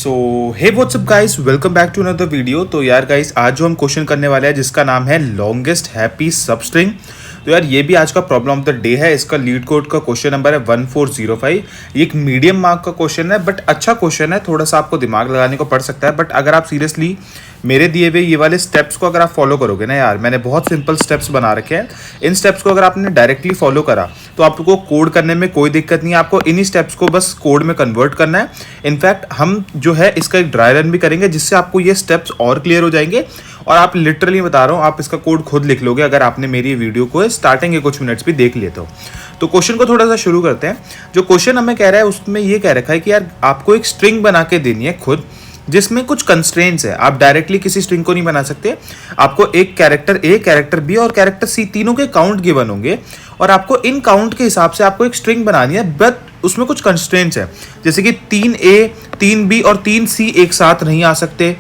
So hey WhatsApp guys, welcome back to another video. तो यार guys, आज जो हम क्वेश्चन करने वाले हैं जिसका नाम है लॉन्गेस्ट हैप्पी सबस्ट्रिंग। तो यार ये भी आज का प्रॉब्लम ऑफ द डे है। इसका लीड कोड का क्वेश्चन नंबर है 1405। ये एक मीडियम मार्क का क्वेश्चन है, बट अच्छा क्वेश्चन है। थोड़ा सा आपको दिमाग लगाने को पड़ सकता है, बट अगर आप सीरियसली मेरे दिए हुए ये वाले स्टेप्स को अगर आप फॉलो करोगे ना यार, मैंने बहुत सिंपल स्टेप्स बना रखे हैं। इन स्टेप्स को अगर आपने डायरेक्टली फॉलो करा तो आपको कोड करने में कोई दिक्कत नहीं है। आपको इन्हीं स्टेप्स को बस कोड में कन्वर्ट करना है। इनफैक्ट हम जो है इसका एक ड्राई रन भी करेंगे, जिससे आपको ये स्टेप्स और क्लियर हो जाएंगे। और आप लिटरली बता रहा हूँ, आप इसका कोड खुद लिख लोगे अगर आपने मेरी वीडियो को स्टार्टिंग के कुछ मिनट्स भी देख लिए तो क्वेश्चन को थोड़ा सा शुरू करते हैं। जो क्वेश्चन हमें कह रहा है उसमें ये कह रखा है कि यार आपको एक स्ट्रिंग बना के देनी है खुद, जिसमें कुछ कंस्ट्रेंट्स है। आप डायरेक्टली किसी स्ट्रिंग को नहीं बना सकते। आपको एक कैरेक्टर ए, कैरेक्टर बी और कैरेक्टर सी तीनों के काउंट गिवन होंगे, और आपको इन काउंट के हिसाब से आपको एक स्ट्रिंग बनानी है। बट उसमें कुछ कंस्ट्रेंट्स है, जैसे कि 3A, 3B और 3C एक साथ नहीं आ सकते,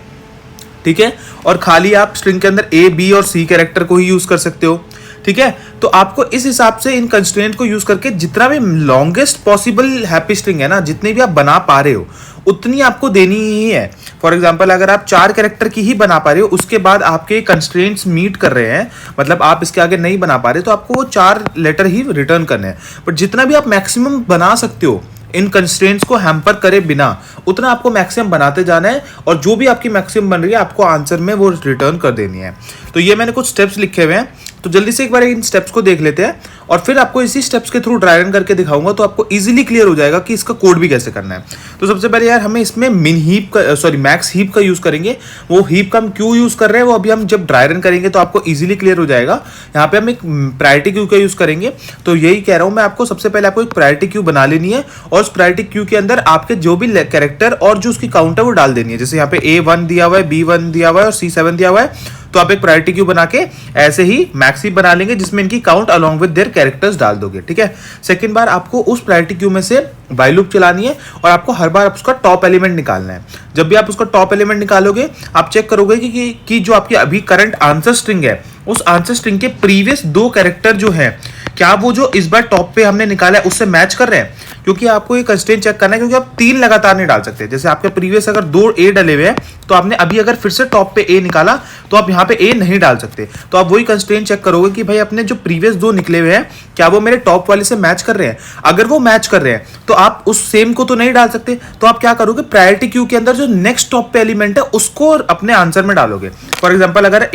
ठीक है। और खाली आप स्ट्रिंग के अंदर A, B और C कैरेक्टर को ही यूज कर सकते हो, ठीक है। तो आपको इस हिसाब से इन कंस्ट्रेंट को यूज करके जितना भी लॉन्गेस्ट पॉसिबल हैप्पी स्ट्रिंग है ना, जितने भी आप बना पा रहे हो उतनी आपको देनी ही है। फॉर एग्जाम्पल, अगर आप 4 कैरेक्टर की ही बना पा रहे हो, उसके बाद आपके कंस्ट्रेंट्स मीट कर रहे हैं, मतलब आप इसके आगे नहीं बना पा रहे, तो आपको वो 4 लेटर ही रिटर्न करने हैं। बट जितना भी आप मैक्सिमम बना सकते हो इन कंस्ट्रेंट्स को हैम्पर करे बिना, उतना आपको मैक्सिमम बनाते जाना है। और जो भी आपकी मैक्सिमम बन रही है आपको आंसर में वो रिटर्न कर देनी है। तो ये मैंने कुछ स्टेप्स लिखे हुए हैं, तो जल्दी से एक बार इन स्टेप्स को देख लेते हैं, और फिर आपको इसी स्टेप्स के थ्रू ड्राई रन करके दिखाऊंगा, तो आपको इजीली क्लियर हो जाएगा कि इसका कोड भी कैसे करना है। तो सबसे पहले यार हमें इसमें मिन हीप का मैक्स हीप का यूज करेंगे। वो हीप का हम क्यों यूज कर रहे हैं वो अभी हम जब ड्राई रन करेंगे तो आपको इजीली क्लियर हो जाएगा। यहाँ पे हम एक प्रायोरिटी क्यू का यूज करेंगे। तो यही कह रहा हूँ मैं आपको, सबसे पहले आपको एक प्रायोरिटी क्यू बना लेनी है, और उस प्रायोरिटी क्यू के अंदर आपके जो भी कैरेक्टर और जो उसकी काउंट है वो डाल देनी है। जैसे यहाँ पे A1 दिया हुआ है, B1 दिया हुआ है और C7 दिया हुआ है, तो आप एक प्रायोरिटी क्यू बना के ऐसे ही मैक्स हीप बना लेंगे, जिसमें इनकी count along with their characters डाल दोगे, ठीक है। सेकंड बार आपको उस प्रायोरिटी क्यू में से व्हाइल लूप चलानी है, और आपको हर बार उसका टॉप एलिमेंट निकालना है। जब भी आप उसका टॉप एलिमेंट निकालोगे, आप चेक करोगे कि जो आपकी अभी करंट आंसर स्ट्रिंग है, उस आंसर स्ट्रिंग के प्रीवियस 2 कैरेक्टर जो है, क्या वो जो इस बार टॉप पे हमने निकाला है उससे मैच कर रहे हैं। क्योंकि आपको ये कंस्ट्रेंट चेक करना है, क्योंकि आप 3 लगातार नहीं डाल सकते। जैसे आपके प्रीवियस अगर 2 A डले हुए हैं, तो आपने अभी अगर फिर से टॉप पे A निकाला तो आप यहाँ पे A नहीं डाल सकते। तो आप वही कंस्ट्रेंट चेक करोगे कि भाई अपने जो प्रीवियस 2 निकले हुए हैं, क्या वो मेरे टॉप वाले से मैच कर रहे हैं। अगर वो मैच कर रहे हैं तो आप उस सेम को तो नहीं डाल सकते। तो आप क्या करोगे, प्रायोरिटी क्यू के अंदर जो नेक्स्ट टॉप पे एलिमेंट है उसको अपने आंसर में डालोगे। फॉर एग्जाम्पल, अगर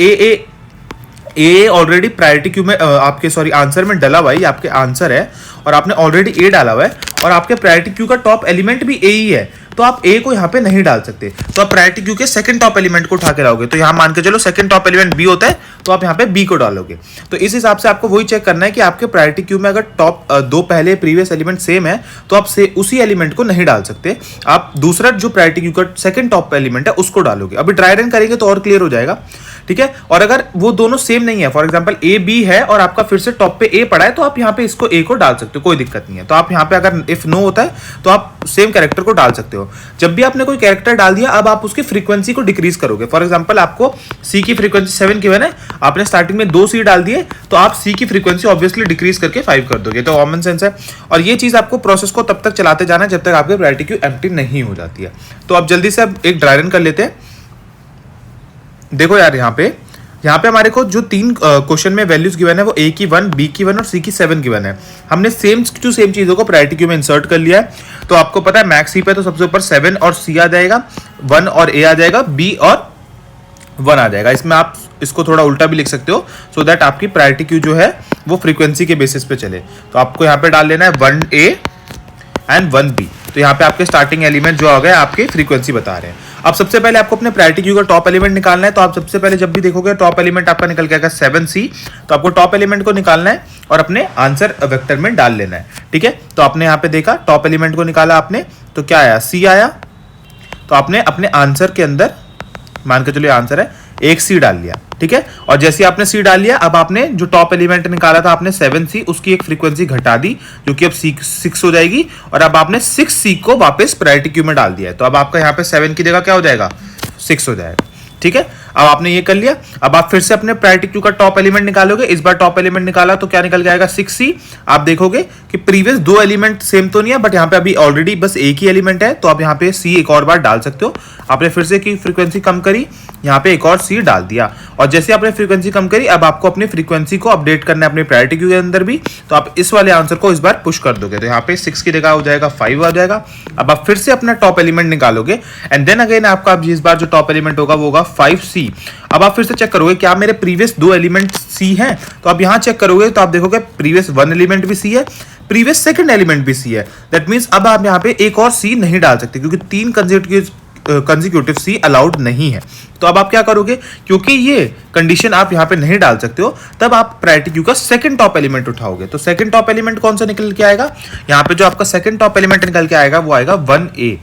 ए ऑलरेडी प्रायोरिटी क्यू में आपके आंसर में डला हुआ है, आपके आंसर है और आपने ऑलरेडी ए डाला हुआ है, और आपके प्रायोरिटी क्यू का टॉप एलिमेंट भी ए ही है, तो आप ए को यहाँ पे नहीं डाल सकते। तो आप प्रायोरिटी क्यू के सेकंड टॉप एलिमेंट को उठा के लाओगे। तो यहाँ मान के चलो सेकंड टॉप एलिमेंट बी होता है, तो आप यहाँ पे बी को डालोगे। तो इस हिसाब से आपको वही चेक करना है कि आपके प्रायोरिटी क्यू में अगर टॉप 2 पहले प्रीवियस एलिमेंट सेम है, तो आप उसी एलिमेंट को नहीं डाल सकते। आप दूसरा जो प्रायोरिटी क्यू का सेकंड टॉप एलिमेंट है उसको डालोगे। अभी ड्राई रन करेंगे तो और क्लियर हो जाएगा, ठीक है। और अगर वो दोनों सेम नहीं है, फॉर एग्जांपल ए बी है और आपका फिर से टॉप पे ए पड़ा है, तो आप यहाँ पे इसको ए को डाल सकते हो, कोई दिक्कत नहीं है। तो आप यहाँ पे अगर इफ नो होता है तो आप सेम कैरेक्टर को डाल सकते हो। जब भी आपने कोई कैरेक्टर डाल दिया, अब आप उसकी फ्रीक्वेंसी को डिक्रीज करोगे। फॉर एग्जांपल, आपको सी की फ्रीक्वेंसी 7 गिवन है, आपने स्टार्टिंग में 2 सी डाल दिए, तो आप सी की फ्रीक्वेंसी ऑब्वियसली डिक्रीज करके 5 कर दोगे। तो कॉमन सेंस है। और ये चीज आपको प्रोसेस को तब तक चलाते जाना है जब तक आपकी प्रायोरिटी क्यू एम्प्टी नहीं हो जाती है। तो आप जल्दी से अब एक ड्राई रन कर लेते हैं। देखो यार, यहाँ पे हमारे को जो 3 क्वेश्चन में वैल्यूज गिवन है वो A की 1, B की 1 और C की 7 गिवन है। हमने सेम टू सेम चीजों को प्रायोरिटी क्यू में इंसर्ट कर लिया है। तो आपको पता है मैक्स हीप है, तो सबसे ऊपर 7 और C आ जाएगा, 1 और A आ जाएगा, B और 1 आ जाएगा। इसमें आप इसको थोड़ा उल्टा भी लिख सकते हो, सो दैट आपकी प्रायोरिटी क्यू जो है वो फ्रीक्वेंसी के बेसिस पे चले। तो आपको यहाँ पे डाल लेना है 1A एंड 1B। तो यहाँ पे आपके स्टार्टिंग एलिमेंट जो आ गए आपके फ्रीक्वेंसी बता रहे हैं। अब सबसे पहले आपको अपने प्रायोरिटी क्यू का टॉप एलिमेंट निकालना है। तो आप सबसे पहले जब भी देखोगे टॉप एलिमेंट आपका निकल के आएगा 7C, तो आपको टॉप एलिमेंट को निकालना है और अपने आंसर वेक्टर में डाल लेना है, ठीक है। तो आपने यहाँ पे देखा टॉप एलिमेंट को निकाला आपने, तो क्या आया, C आया। तो आपने अपने आंसर के अंदर मान के चलिए आंसर है, एक C डाल लिया, ठीक है। और जैसे आपने C डाल लिया, अब आपने जो टॉप एलिमेंट निकाला था आपने 7C, उसकी एक फ्रीक्वेंसी घटा दी जो कि अब 6 हो जाएगी, और अब आपने 6C को वापस प्रायोरिटी क्यू में डाल दिया है। तो अब आपका यहाँ पे 7 की जगह क्या हो जाएगा, 6 हो जाएगा, ठीक है। अब आपने ये कर लिया। अब आप फिर से अपने प्रायोरिटी क्यू का टॉप एलिमेंट निकालोगे। इस बार टॉप एलिमेंट निकाला तो क्या निकल के आएगा 6C। आप देखोगे कि प्रीवियस दो एलिमेंट सेम तो नहीं है, बट यहाँ पे अभी ऑलरेडी बस एक ही एलिमेंट है, तो आप यहाँ पे C एक और बार डाल सकते हो। आपने फिर से की फ्रीक्वेंसी कम करी, यहाँ पे एक और C डाल दिया, और जैसे आपने फ्रीक्वेंसी कम करी, अब आपको अपनी फ्रीक्वेंसी को अपडेट करना है अपनी प्रायोरिटी क्यू के अंदर भी, तो आप इस वाले आंसर को इस बार पुश कर दोगे, तो यहाँ पे 6 की जगह हो जाएगा 5 आ जाएगा। अब आप फिर से अपना टॉप एलिमेंट निकालोगे, एंड देन अगेन आपका इस बार जो टॉप एलिमेंट होगा वो होगा 5C। अब आप फिर से चेक करोगे क्या मेरे प्रीवियस दो एलिमेंट C हैं, तो आप यहाँ चेक करोगे तो आप देखोगे प्रीवियस वन एलिमेंट भी C है, प्रीवियस सेकंड एलिमेंट भी C है। दैट मींस अब आप यहाँ पे एक और C नहीं डाल सकते, क्योंकि 3 कंसेक्यूटिव C अलाउड नहीं है। तो अब आप क्या करोगे, क्योंकि ये कंडीशन आप यहाँ पे नहीं डाल सकते हो, तब आप प्रायोरिटी क्यू का सेकंड टॉप एलिमेंट उठाओगे। तो सेकंड टॉप एलिमेंट कौन सा निकल के आएगा, यहाँ पे जो आपका सेकंड टॉप एलिमेंट निकल के आएगा वो आएगा 1A।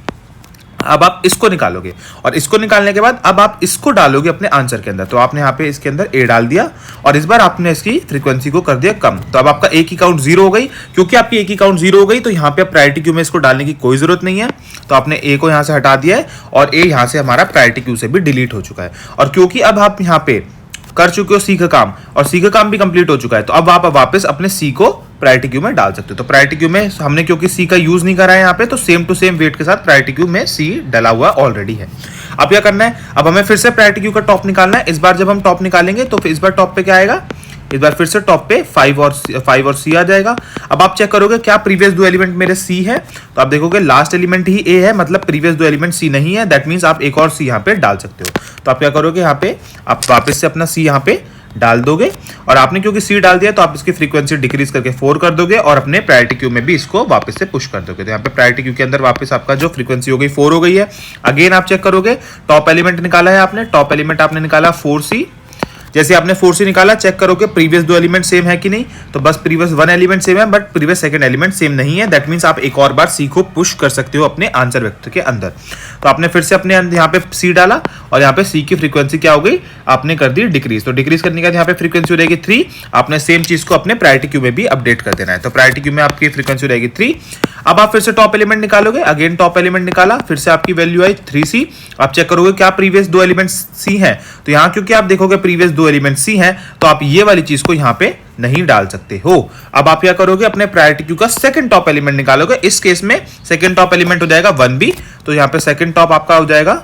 अब आप इसको निकालोगे, और इसको निकालने के बाद अब आप इसको डालोगे अपने आंसर के अंदर। तो आपने यहाँ पे इसके अंदर A डाल दिया, और इस बार आपने इसकी फ्रीक्वेंसी को कर दिया कम। तो अब आपका A की काउंट 0 हो गई। क्योंकि आपकी A की काउंट 0 हो गई, तो यहाँ पे प्रायोरिटी क्यू में इसको डालने की कोई जरूरत नहीं है। तो आपने A को यहाँ से हटा दिया है, और A यहाँ से हमारा प्रायोरिटी क्यू से भी डिलीट हो चुका है। और क्योंकि अब आप यहाँ पे कर चुके हो C का काम, और C का काम भी कंप्लीट हो चुका है, तो अब आप वापस अपने C को प्रायोरिटी क्यू में डाल सकते हो। तो प्रायोरिटी क्यू में हमने क्योंकि C का यूज नहीं करा है यहाँ पे, तो सेम टू सेम वेट के साथ प्रायोरिटी क्यू में C डला हुआ ऑलरेडी है। अब क्या करना है, अब हमें फिर से प्रायोरिटी क्यू का टॉप निकालना है। इस बार जब हम टॉप निकालेंगे तो इस बार टॉप पे क्या आएगा, इस बार फिर से टॉप पे 5 और C आ जाएगा। अब आप चेक करोगे क्या प्रीवियस दो एलिमेंट मेरे C है, तो आप देखोगे लास्ट एलिमेंट ही A है, मतलब प्रीवियस दो एलिमेंट C नहीं है। दैट मींस आप एक और C यहाँ पे डाल सकते हो। तो आप क्या करोगे, यहाँ पे आप वापस से अपना C यहाँ पे डाल दोगे, और आपने क्योंकि C डाल दिया तो आप इसकी फ्रीक्वेंसी डिक्रीज करके 4 कर दोगे, और अपने प्रायोरिटी क्यू में भी इसको वापस से पुश कर दोगे। तो यहाँ पे प्रायोरिटी क्यू के अंदर वापस आपका जो फ्रीक्वेंसी हो गई 4 हो गई है। अगेन आप चेक करोगे, टॉप एलिमेंट निकाला है आपने, टॉप एलिमेंट आपने निकाला 4C। जैसे आपने 4C निकाला, चेक करोगे प्रीवियस दो एलिमेंट सेम है कि नहीं, तो बस प्रीवियस वन एलिमेंट सेम है, but previous second element same नहीं है। दैट मींस आप एक और बार C को पुश कर सकते हो अपने आंसर वेक्टर के अंदर। तो आपने फिर से अपने यहाँ पे C डाला, और यहाँ पे C की फ्रीक्वेंसी क्या हो गई, आपने कर दी डिक्रीज। तो डिक्रीज करने के बाद यहाँ पे फ्रीक्वेंसी हो जाएगी 3। आपने सेम चीज को अपने प्रायोरिटी क्यू में भी अपडेट कर देना है। तो प्रायोरिटी क्यू में आपकी फ्रीक्वेंसी हो जाएगी 3। अब आप फिर से टॉप एलिमेंट निकालोगे, अगेन टॉप एलिमेंट निकाला, फिर से आपकी वैल्यू आई 3C। आप चेक करोगे क्या प्रीवियस दो एलिमेंट C है, तो यहाँ क्योंकि आप देखोगे प्रीवियस दो एलिमेंट C है, तो आप ये वाली चीज को यहाँ पे नहीं डाल सकते हो। अब आप क्या करोगे, अपने प्रायोरिटी क्यू का सेकंड टॉप एलिमेंट निकालोगे। इस केस में सेकंड टॉप एलिमेंट हो जाएगा 1B। तो यहाँ पे सेकंड टॉप आपका हो जाएगा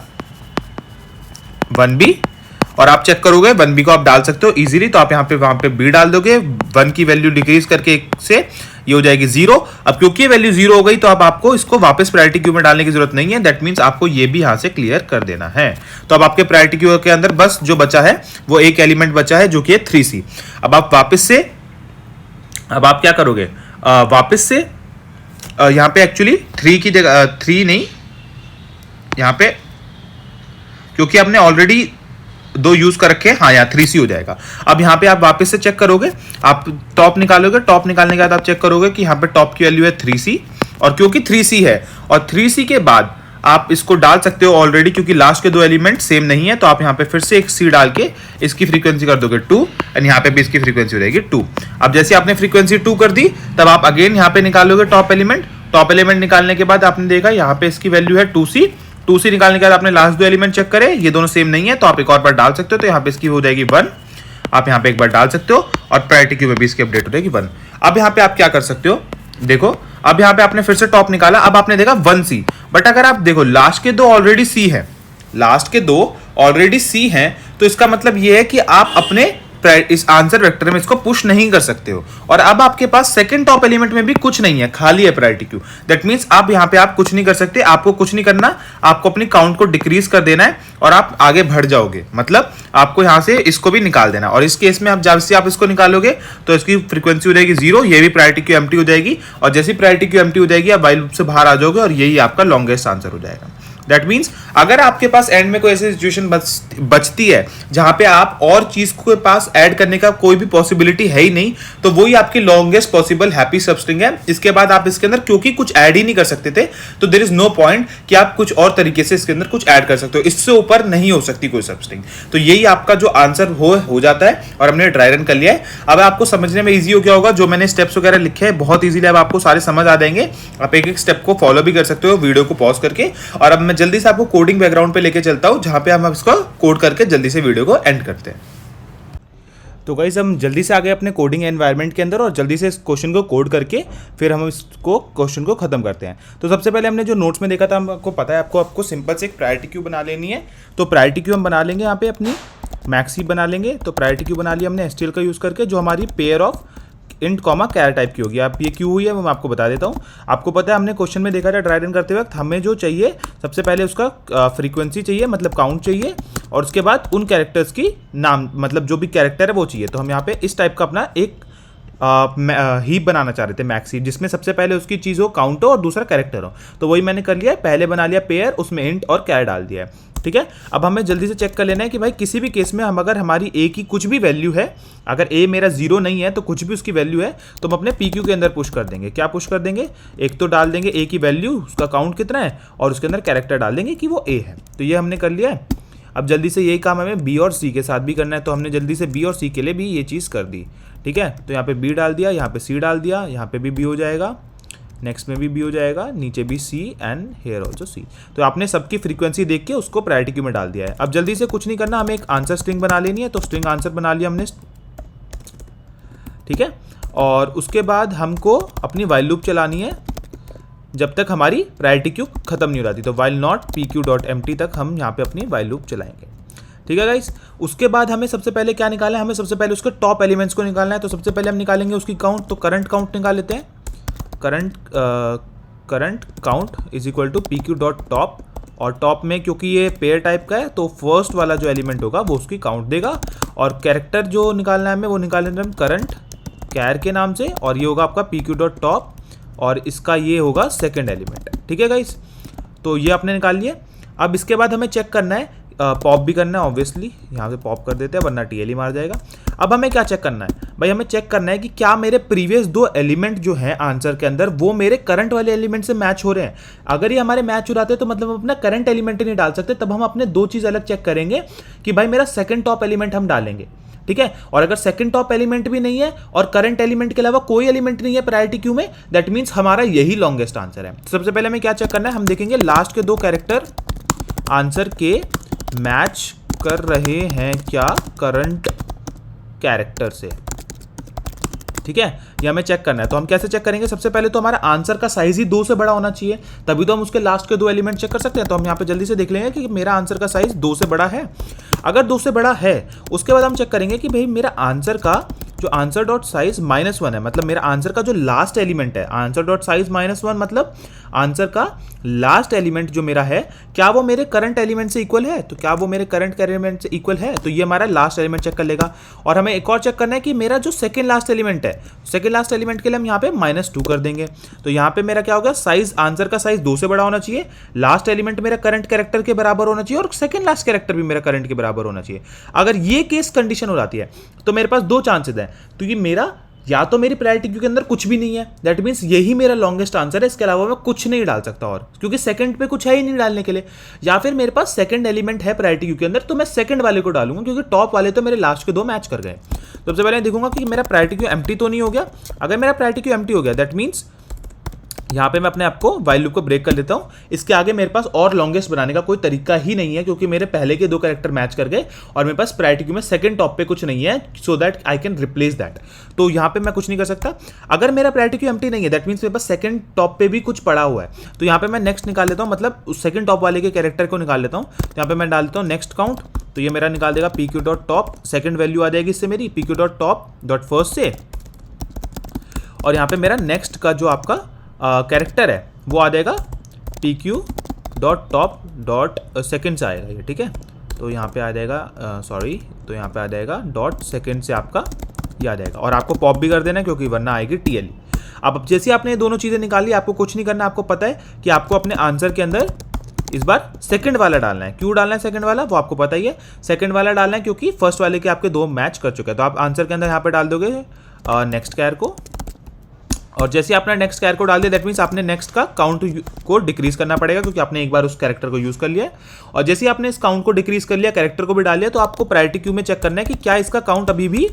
1B, और आप चेक करोगे 1B को आप डाल सकते हो इजीली। तो आप यहाँ पे वहां पे B डाल दोगे, 1 की वैल्यू डिक्रीज करके 1 से ये हो जाएगी 0। अब क्योंकि ये वैल्यू 0 हो गई, तो अब आपको इसको वापस प्रायोरिटी क्यू में डालने की जरूरत नहीं है। दैट मींस आपको ये भी यहाँ से क्लियर कर देना है। तो अब आपके प्रायोरिटी क्यू के अंदर बस जो बचा है वो एक एलिमेंट बचा है, जो कि है 3C। अब आप वापस से, अब आप क्या करोगे, वापस से यहाँ पे एक्चुअली 3 की जगह 3 नहीं, यहाँ पे क्योंकि आपने ऑलरेडी दो यूज कर रखे हैं, हाँ यहाँ 3C हो जाएगा। अब यहाँ पे आप वापस से चेक करोगे, आप टॉप निकालोगे, टॉप निकालने के बाद आप चेक करोगे कि यहाँ पे टॉप की वैल्यू है 3C, और क्योंकि 3C है और 3C के बाद आप इसको डाल सकते हो ऑलरेडी, क्योंकि लास्ट के दो एलिमेंट सेम नहीं है। तो आप यहाँ पे फिर से एक C डाल के इसकी फ्रीक्वेंसी कर दोगे 2, एंड यहाँ पे भी इसकी फ्रीक्वेंसी हो जाएगी 2। अब जैसे आपने फ्रीक्वेंसी 2 कर दी, तब आप अगेन यहाँ पे निकालोगे टॉप एलिमेंट। टॉप एलिमेंट निकालने के बाद आपने देखा यहाँ पे इसकी वैल्यू है 2C। 2C निकालने के बाद आपने लास्ट दो एलिमेंट चेक करे, ये दोनों सेम नहीं है, तो आप एक और बार डाल सकते हो। तो यहाँ पे इसकी हो जाएगी 1। आप यहाँ पे एक बार डाल सकते हो, और प्रायोरिटी क्यू में भी इसकी अपडेट हो जाएगी 1। अब यहाँ पे आप क्या कर सकते हो, देखो अब यहाँ पे आपने फिर से टॉप निकाला, अब आपने देखा 1C। बट अगर आप देखो लास्ट के दो ऑलरेडी C है, लास्ट के दो ऑलरेडी C हैं, तो इसका मतलब ये है कि आप अपने इस आंसर वेक्टर में इसको पुश नहीं कर सकते हो। और अब आपके पास सेकंड टॉप एलिमेंट में भी कुछ नहीं है, खाली है प्रायोरिटी क्यू। दैट मींस आप यहाँ पे आप कुछ नहीं कर सकते, आपको कुछ नहीं करना, आपको अपनी काउंट को डिक्रीज कर देना है, और आप आगे बढ़ जाओगे। मतलब आपको यहाँ से इसको भी निकाल देना। और इस केस में आप जब से आप इसको निकालोगे तो इसकी फ्रीक्वेंसी हो जाएगी 0, ये भी प्रायोरिटी क्यू एम्प्टी हो जाएगी, और जैसी प्रायोरिटी क्यू एम्प्टी हो जाएगी आप वाइल लूप से बाहर आ जाओगे, और यही आपका लॉन्गेस्ट आंसर हो जाएगा। दैट मीन्स अगर आपके पास एंड में कोई ऐसी सिचुएशन बचती है जहां पे आप और चीज के पास ऐड करने का कोई भी पॉसिबिलिटी है ही नहीं, तो वही आपकी लॉन्गेस्ट पॉसिबल हैप्पी सबस्ट्रिंग है। इसके बाद आप इसके अंदर क्योंकि कुछ ऐड ही नहीं कर सकते थे, तो देयर इज नो पॉइंट कि आप कुछ और तरीके से इसके अंदर कुछ ऐड कर सकते हो। इससे ऊपर नहीं हो सकती कोई सबस्ट्रिंग। तो यही आपका जो आंसर हो जाता है, और हमने ड्राई रन कर लिया है। अब आपको समझने में ईजी हो गया होगा, जो मैंने स्टेप्स वगैरह लिखे हैं बहुत ईजिली अब आपको सारे समझ आ जाएंगे। आप एक एक स्टेप को फॉलो भी कर सकते हो वीडियो को पॉज करके। और अब मैं मैं जल्दी से आपको कोडिंग बैकग्राउंड पे लेके चलता हूँ, जहाँ पे हम इसको कोड करके जल्दी से वीडियो को एंड करते हैं। तो गाइस हम जल्दी से आ गए अपने कोडिंग एनवायरनमेंट के अंदर और जल्दी से इस क्वेश्चन को कोड करके फिर हम इसको क्वेश्चन को खत्म करते हैं। तो सबसे पहले हमने जो नोट्स में देखा था, हमको पता है आपको सिंपल से एक प्रायोरिटी क्यू बना लेनी है। तो प्रायोरिटी क्यू हम बना लेंगे यहाँ पे अपनी मैक्सी बना लेंगे। तो प्रायोरिटी क्यू बना लिया हमने एसटीएल का यूज़ करके, जो हमारी pair of int comma char type की होगी। आप ये क्यों हुई है वो मैं आपको बता देता हूँ। आपको पता है हमने क्वेश्चन में देखा था ड्राई रन करते वक्त हमें जो चाहिए सबसे पहले उसका फ्रीक्वेंसी चाहिए, मतलब काउंट चाहिए, और उसके बाद उन कैरेक्टर्स की नाम, मतलब जो भी कैरेक्टर है वो चाहिए। तो हम यहाँ पे इस टाइप का अपना एक हीप बनाना चाह रहे थे मैक्स हीप, जिसमें सबसे पहले उसकी चीज़ हो काउंट हो और दूसरा कैरेक्टर हो। तो वही मैंने कर लिया, पहले बना लिया पेयर, उसमें इंट और कैर डाल दिया है। ठीक है, अब हमें जल्दी से चेक कर लेना है कि भाई किसी भी केस में हम अगर हमारी ए की कुछ भी वैल्यू है, अगर ए मेरा 0 नहीं है तो कुछ भी उसकी वैल्यू है तो हम अपने पी क्यू के अंदर पुश कर देंगे। क्या पुश कर देंगे, एक तो डाल देंगे ए की वैल्यू, उसका काउंट कितना है, और उसके अंदर कैरेक्टर डाल देंगे कि वो ए है। तो ये हमने कर लिया है। अब जल्दी से यही काम हमें बी और सी के साथ भी करना है, तो हमने जल्दी से बी और सी के लिए भी ये चीज़ कर दी। ठीक है, तो यहाँ पे बी डाल दिया, यहाँ पे सी डाल दिया, यहाँ पे भी बी हो जाएगा, नेक्स्ट में भी बी हो जाएगा, नीचे भी सी एंड हेयर ऑल्सो सी। तो आपने सबकी फ्रीक्वेंसी देख के उसको प्रायोरिटी क्यू में डाल दिया है। अब जल्दी से कुछ नहीं करना, हमें एक आंसर स्ट्रिंग बना लेनी है। तो स्ट्रिंग आंसर बना लिया हमने। ठीक है, और उसके बाद हमको अपनी वाइल लूप चलानी है जब तक हमारी प्रायोरिटी क्यू खत्म नहीं हो जाती। तो while not P Q dot empty तक हम यहाँ पे अपनी वाइल लूप चलाएंगे। ठीक है गाइस, उसके बाद हमें सबसे पहले क्या निकालना है, हमें सबसे पहले उसके टॉप एलिमेंट्स को निकालना है। तो सबसे पहले हम निकालेंगे उसकी काउंट। तो करंट काउंट निकाल लेते हैं। Current count is equal to P Q dot top, और टॉप में क्योंकि ये पेयर टाइप का है तो फर्स्ट वाला जो एलिमेंट होगा वो उसकी काउंट देगा। और कैरेक्टर जो निकालना है हमें वो निकालेंगे हम करंट कैर के नाम से, और ये होगा आपका पी क्यू डॉट टॉप, और इसका ये होगा सेकेंड एलिमेंट। ठीक है गाइस, तो ये आपने निकाल लिया। अब इसके बाद हमें चेक करना है, पॉप भी करना है ऑब्वियसली, यहाँ पे पॉप कर देते हैं वरना टीएल ही मार जाएगा। अब हमें क्या चेक करना है भाई, हमें चेक करना है कि क्या मेरे प्रीवियस 2 एलिमेंट जो हैं आंसर के अंदर वो मेरे करंट वाले एलिमेंट से मैच हो रहे हैं। अगर ये हमारे मैच हो जाते हैं तो मतलब हम अपना करंट एलिमेंट ही नहीं डाल सकते, तब हम अपने 2 चीज़ अलग चेक करेंगे कि भाई मेरा सेकंड टॉप एलिमेंट हम डालेंगे। ठीक है, और अगर सेकंड टॉप एलिमेंट भी नहीं है और करंट एलिमेंट के अलावा कोई एलिमेंट नहीं है प्रायोरिटी क्यू में, दैट मीन्स हमारा यही लॉन्गेस्ट आंसर है। सबसे पहले हमें क्या चेक करना है, हम देखेंगे लास्ट के 2 कैरेक्टर आंसर के मैच कर रहे हैं क्या करंट कैरेक्टर से। ठीक है, ये हमें चेक करना है। तो हम कैसे चेक करेंगे, सबसे पहले तो हमारा आंसर का साइज ही 2 से बड़ा होना चाहिए, तभी तो हम उसके लास्ट के 2 एलिमेंट चेक कर सकते हैं। तो हम यहाँ पे जल्दी से देख लेंगे कि मेरा आंसर का साइज 2 से बड़ा है। अगर 2 से बड़ा है उसके बाद हम चेक करेंगे कि भाई मेरा आंसर का जो आंसर डॉट साइज -1 है, मतलब मेरा आंसर का जो लास्ट एलिमेंट है, आंसर डॉट साइज -1 मतलब आंसर का लास्ट एलिमेंट जो मेरा है क्या वो मेरे करंट एलिमेंट से इक्वल है। तो क्या वो मेरे करंट एलिमेंट से इक्वल है, तो ये हमारा लास्ट एलिमेंट चेक कर लेगा। और हमें एक और चेक करना है कि मेरा जो सेकंड लास्ट एलिमेंट है, सेकंड लास्ट एलिमेंट के लिए हम यहाँ पे -2 कर देंगे। तो यहाँ पे मेरा क्या होगा, साइज आंसर का साइज 2 से बड़ा होना चाहिए, लास्ट एलिमेंट मेरा करंट कैरेक्टर के बराबर होना चाहिए, और सेकंड लास्ट कैरेक्टर भी मेरा करंट के बराबर होना चाहिए। अगर ये केस कंडीशन हो जाती है तो मेरे पास 2 चांसेस हैं, तो ये मेरा या तो मेरी प्रायोरिटी क्यू के अंदर कुछ भी नहीं है, दैट मीन्स यही मेरा लॉन्गेस्ट आंसर है, इसके अलावा मैं कुछ नहीं डाल सकता, और क्योंकि सेकंड पे कुछ है ही नहीं डालने के लिए। या फिर मेरे पास सेकंड एलिमेंट है प्रायोरिटी क्यू के अंदर, तो मैं सेकंड वाले को डालूंगा क्योंकि टॉप वाले तो मेरे लास्ट के 2 मैच कर गए। सबसे पहले देखूंगा कि मेरा प्रायोरिटी क्यू एम्प्टी तो नहीं हो गया। अगर मेरा प्रायोरिटी क्यू एम्प्टी हो गया दैट मीन्स यहाँ पे मैं अपने आप को वाइल लूप को ब्रेक कर लेता हूँ। इसके आगे मेरे पास और लॉन्गेस्ट बनाने का कोई तरीका ही नहीं है, क्योंकि मेरे पहले के 2 कैरेक्टर मैच कर गए और मेरे पास प्रायोरिटी क्यू में सेकंड टॉप पे कुछ नहीं है, so that I can replace that. तो यहाँ पे मैं कुछ नहीं कर सकता। अगर मेरा प्रायोरिटी क्यू एम्प्टी नहीं है दैट मीन्स मेरे पास सेकंड टॉप पे भी कुछ पड़ा हुआ है, तो यहाँ पे मैं नेक्स्ट निकाल लेता हूँ, मतलब उस सेकंड टॉप वाले के कैरेक्टर को निकाल लेता हूँ। यहाँ पे मैं डाल देता हूँ नेक्स्ट काउंट, तो ये मेरा निकाल देगा P Q dot top, second value आ जाएगी इससे मेरी P Q dot top dot first से, और यहाँ पे मेरा नेक्स्ट का जो आपका कैरेक्टर है वो आ जाएगा P Q dot top dot second से आएगा ये। ठीक है, तो यहाँ पे आ जाएगा तो यहाँ पे आ जाएगा डॉट सेकेंड से आपका ये आ जाएगा, और आपको पॉप भी कर देना है क्योंकि वरना आएगी टीएल। अब जैसे आपने ये दोनों चीज़ें निकाल ली, आपको कुछ नहीं करना, आपको पता है कि आपको अपने आंसर के अंदर इस बार सेकंड वाला डालना है। क्यों डालना है सेकंड वाला वो आपको पता ही है, सेकंड वाला डालना है क्योंकि फर्स्ट वाले के आपके 2 मैच कर चुके हैं। तो आप आंसर के अंदर यहाँ पे डाल दोगे नेक्स्ट कैर को, और जैसे आपने नेक्स्ट कैर को डाल दिया दैट मीन्स आपने नेक्स्ट का काउंट को डिक्रीज करना पड़ेगा, क्योंकि आपने एक बार उस कैरेक्टर को यूज कर लिया है। और जैसे आपने इस काउंट को डिक्रीज कर लिया, कैरेक्टर को भी डाल लिया, तो आपको प्रायोरिटी क्यू में चेक करना है कि क्या इसका काउंट अभी भी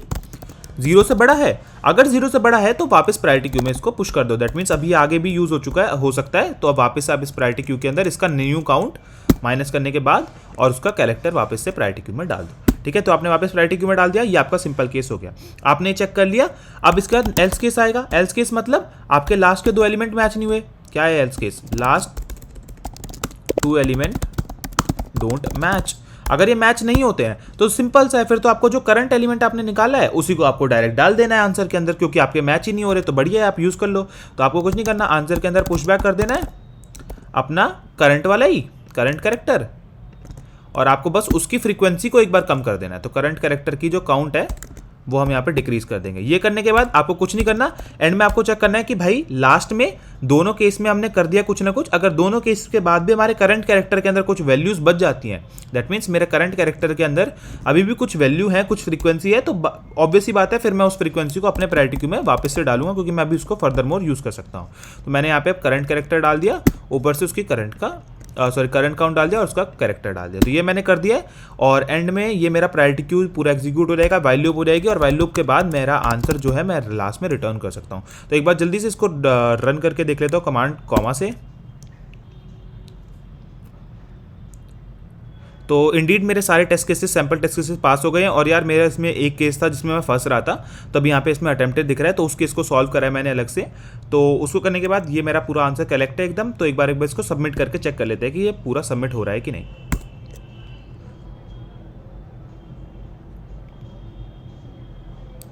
0 से बड़ा है, अगर 0 से बड़ा है तो वापस प्रायोरिटी क्यू में इसको पुश कर दो। दैट मीन्स अभी आगे भी यूज हो चुका है, हो सकता है, तो अब वापस आप इस प्रायोरिटी क्यू के अंदर इसका न्यू काउंट माइनस करने के बाद और उसका कैरेक्टर वापस से प्रायोरिटी क्यू में डाल दो। ठीक है, तो आपने वापस प्रायोरिटी क्यू में डाल दिया, ये आपका सिंपल केस हो गया। आपने चेक कर लिया। अब इसका एल्स केस आएगा। एल्स केस मतलब आपके लास्ट के 2 एलिमेंट मैच नहीं हुए। क्या है else case? Last 2 element don't match. अगर ये मैच नहीं होते हैं तो सिंपल सा है, फिर तो आपको जो करंट एलिमेंट आपने निकाला है उसी को आपको डायरेक्ट डाल देना है आंसर के अंदर, क्योंकि आपके मैच ही नहीं हो रहे। तो बढ़िया है, आप यूज कर लो। तो आपको कुछ नहीं करना, आंसर के अंदर पुशबैक कर देना है अपना करंट वाला ही, करंट कैरेक्टर, और आपको बस उसकी फ्रीक्वेंसी को एक बार कम कर देना है। तो करंट कैरेक्टर की जो काउंट है वो हम यहाँ पे डिक्रीज कर देंगे। ये करने के बाद आपको कुछ नहीं करना, एंड में आपको चेक करना है कि भाई लास्ट में दोनों केस में हमने कर दिया कुछ ना कुछ। अगर दोनों केस के बाद भी हमारे करंट कैरेक्टर के अंदर कुछ वैल्यूज बच जाती हैं, दैट मीन्स मेरे करंट कैरेक्टर के अंदर अभी भी कुछ वैल्यू है, कुछ फ्रीक्वेंसी है, तो ऑब्वियस ही बात है फिर मैं उस फ्रीक्वेंसी को अपने प्रायोरिटी क्यू में वापस से डालूंगा, क्योंकि मैं अभी उसको फर्दर मोर यूज कर सकता हूँ। तो मैंने यहाँ पे करंट कैरेक्टर डाल दिया, ऊपर से उसकी करंट काउंट डाल दिया और उसका कैरेक्टर डाल दिया। तो ये मैंने कर दिया है, और एंड में ये मेरा प्रायोरिटी क्यू पूरा एग्जीक्यूट हो जाएगा, वाइल लूप हो जाएगी, और वाइल लूप के बाद मेरा आंसर जो है मैं लास्ट में रिटर्न कर सकता हूँ। तो एक बार जल्दी से इसको रन करके देख लेता हूँ कमांड कॉमा से। तो इंडीड मेरे सारे test cases, sample test cases pass हो गए हैं। और यार मेरा इसमें एक केस था जिसमें मैं फंस रहा था, तब यहाँ पे इसमें अटेम्प्टेड दिख रहा है, तो उस केस को सॉल्व करा है मैंने अलग से। तो उसको करने के बाद ये मेरा पूरा आंसर कलेक्ट है एकदम। तो एक बार इसको सबमिट करके चेक कर लेते हैं कि ये पूरा सबमिट हो रहा है कि नहीं।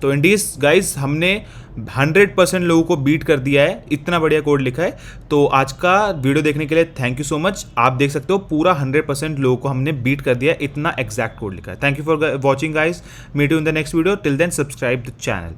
तो इंडीज गाइज हमने 100% लोगों को बीट कर दिया है, इतना बढ़िया कोड लिखा है। तो आज का वीडियो देखने के लिए थैंक यू सो मच। आप देख सकते हो पूरा 100% लोगों को हमने बीट कर दिया है, इतना एग्जैक्ट कोड लिखा है। Thank you for watching guys, meet you in the next video. Till then subscribe the channel.